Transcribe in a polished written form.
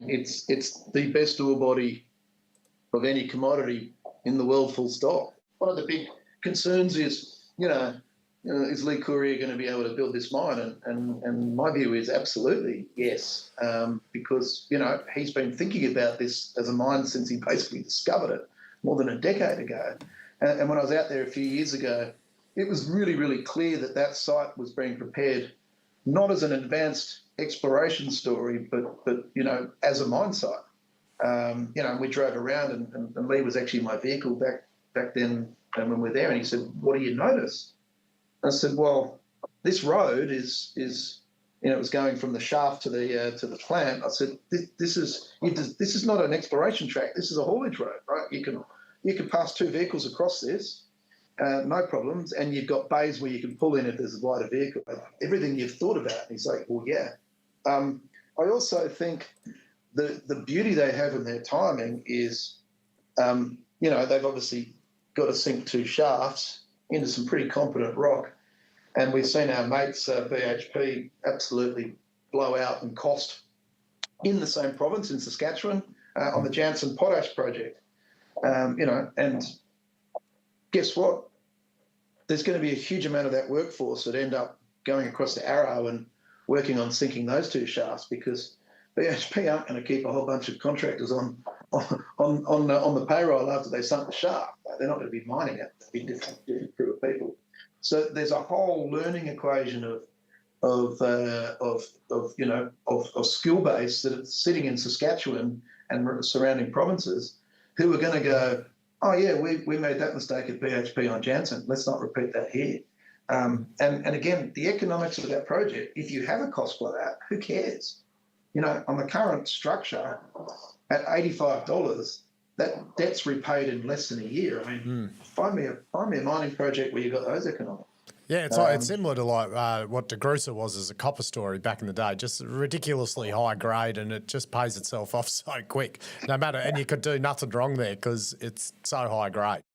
It's the best ore body of any commodity in the world, full stop. One of the big concerns is, is Lee Courier going to be able to build this mine? And my view is absolutely yes, because, he's been thinking about this as a mine since he basically discovered it more than a decade ago. And when I was out there a few years ago, it was really, really clear that that site was being prepared not as an advanced exploration story, but as a mine site. We drove around, and Lee was actually in my vehicle back then when we were there, and he said, "What do you notice?" I said, "Well, this road is it was going from the shaft to the plant." I said, "This is not an exploration track. This is a haulage road, right? You can pass two vehicles across this, no problems, and you've got bays where you can pull in if there's a wider vehicle. Everything you've thought about." And he's like, "Well, yeah." I also think the beauty they have in their timing is, they've obviously got to sink two shafts into some pretty competent rock. And we've seen our mates, BHP, absolutely blow out and cost in the same province in Saskatchewan on the Jansen Potash project. And guess what? There's going to be a huge amount of that workforce that end up going across to Arrow and working on sinking those two shafts, because BHP aren't going to keep a whole bunch of contractors on the payroll after they sunk the shaft. They're not going to be mining it. They'll be different group of people. So there's a whole learning equation of skill base that is sitting in Saskatchewan and surrounding provinces who are going to go, "Oh yeah, we made that mistake at BHP on Jansen. Let's not repeat that here." And again, the economics of that project, if you have a cost blowout, who cares? On the current structure at $85, that debt's repaid in less than a year. I mean, find me a mining project where you've got those economics. Yeah, it's similar to what DeGrussa was as a copper story back in the day, just ridiculously high grade, and it just pays itself off so quick. And you could do nothing wrong there because it's so high grade.